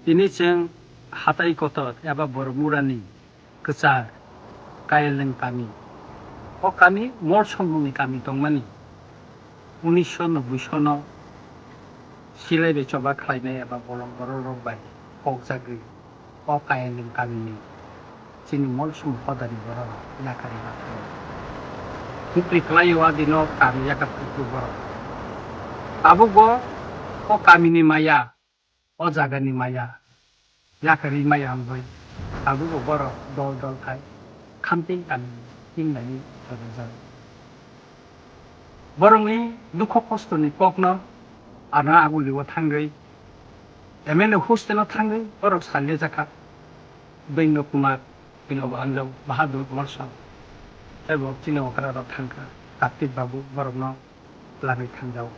Ini जों हाथाइ गथर एबा बरमुरानि गोसार गायलें गामि अ गामि मर समनि गामि दंमानि 1990 सनाव सिलाय बेचबा खालायनाय एबा बलं बर' रंबाय कक्साग्रि अ गायलें गामिनि जोंनि मर सम हदानि बर' लाखारि बाथ्रा कुप्रि खालायो दिनो गामि जागाफोरखौ बर' आबो अ गामिनि माया अ जागानि माया लाखारि माया आंबोय आबो बर' दल दल थाय खामपिं गामि हिंनायनि जों बरंनि दुख खस्थ'नि ककनो आना आगुलियाव थांगै एमएनए हस्टेलाव थांगै बर' सानले जाखा दैनो कुमार बिनाव आनजाव बाहादुर मरसा एबो तिनाव काराराव थांखा कार्तिक बाबु बर'नो लाङै थांजाव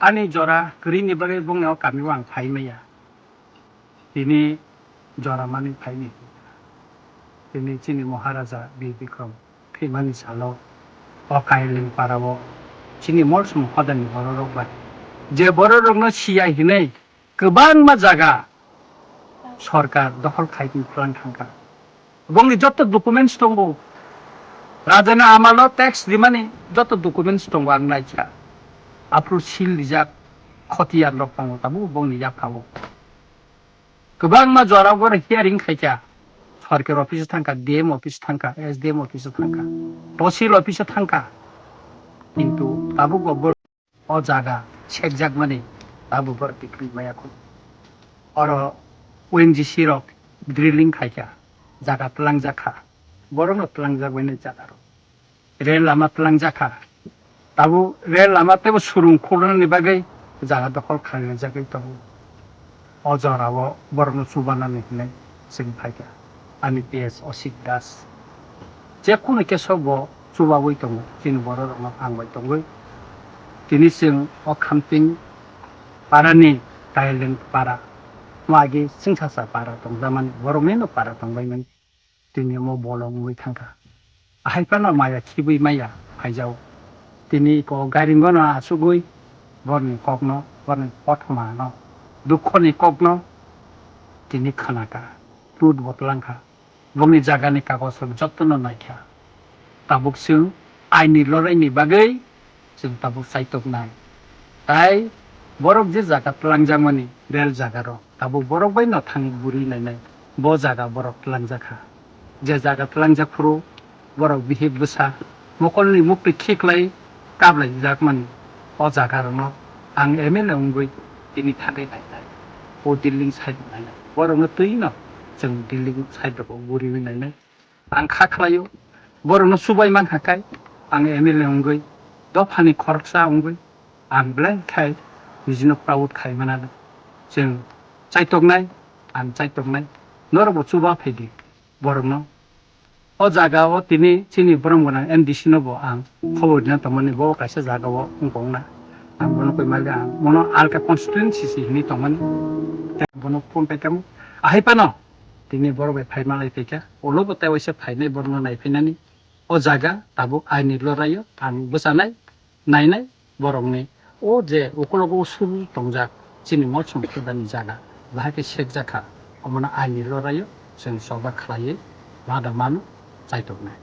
आंनि जरा गोरिनि बागै बुंनायाव गामियाव आं फायमैया दिनै जरा मानि फायनि दिनै जोंनि महाराजा बीर बिक्रम खैमानि सालाव अकाइलिं पाराव जोंनि मर सम हदानि बर' रंबाय जे बर' रंनो सियाय हिनै गोबां मा जागा सरकार दखल खायनि प्लान थांखा गंनि जत डकुमेन्टस दंबो राजाना आमालो टैक्स दिमानि जत डकुमेन्टस दंबो आं नायचा आप्रु सिल लिजाक खतियार लक दङ ताबु बंनि जाखावो गोबां मा जराव बर हियारिं खायचा सरकार अफिस थांखा डीएम अफिस थांखा एसडीएम अफिस थांखा तहसील अफिस थांखा किन्तु ताबु गबर अ जागा सेकजाक माने ताबु बर बिक्री मायाखौ और ओएनजीसी रक ड्रिलिंग खायचा जागा तलां जाखा बरनो तलां जागोने जागा रेल लामा तलां जाखा ताबु रेल लामा तेबो सुरुं खोलनि बागै जागा दखल खायनो जागै ताबु अजराव बरनो सुबानानै हिनै जों फायगा आनि पिएस असित दास जेखुनु केसब सुबावै दङ जोंनि बर' रावआव आंबाय दङ दिनै जों अखामपिं पारानि गायलें पारा मागे सिंसासा पारा दं जामानि बर'मेनो पारा दंबायमोन दिनै मो बलं मै थांखा आहायपाना माया खिबै माया फायजाव दिनै को गारिंगनो आसुगै बरनि ककनो बरनि पथमानो दुखनि ककनो दिनै खानाका टुट बतलांखा बंनि जागानि कागज जत्न नायखा ताबुक जों आइनि लरायनि बागै जों ताबुक साइटक नाय ताई बरफ जे जागा तलांजामानि रेल जागार ताबु बरफ बाय न थां बुरि नायनाय ब जागा बरफ तलांजाखा जे जागा तलांजाखुरु बरफ बिहि बसा मकलनि मुक्ति खिखलाय काबलाय जाकमानि अ जागारनो आं एमएलए उंगै दिनै थागै नायनाय अ दिल्ली साइड नायनाय बरफनो तैनो जों दिल्ली साइडखौ बुरि नायनाय आं खाख्लायो बर'नो सुबाय मान हाखाय आं एमएलए उंगै दफानि खरसा उंगै आं ब्लेंक खाय बिदिनो प्राउड खाय मानानो जों चाइटकनाय आं चाइटकनाय नरबो सुबा फैदि बर'नो अ जागाव दिनै जोंनि ब्रह्मगोनां एमडीसी नबो आं खबर दिना तमनि ब कायसे जागाव उंगौना आं बनो कइमाले आं मनो आलका कन्स्टिट्युएन्सी हिनि तमनि बनो फन पेकाम आहायपानो दिनै बर'बे फाइमालाय फैका अलोबो तावैसे फाइनाय बरनो नायफैनानै अ जागा ताबु आइनि लरायो आं बोसानाय नायनाय बरंनि अ जे अकलगो सुरु दंजा जोंनि मत सम्पदानि जागा बाहाके सेक जाखा अमना आइनि लरायो जों सबा खालायो बादा मानो जायटकनाय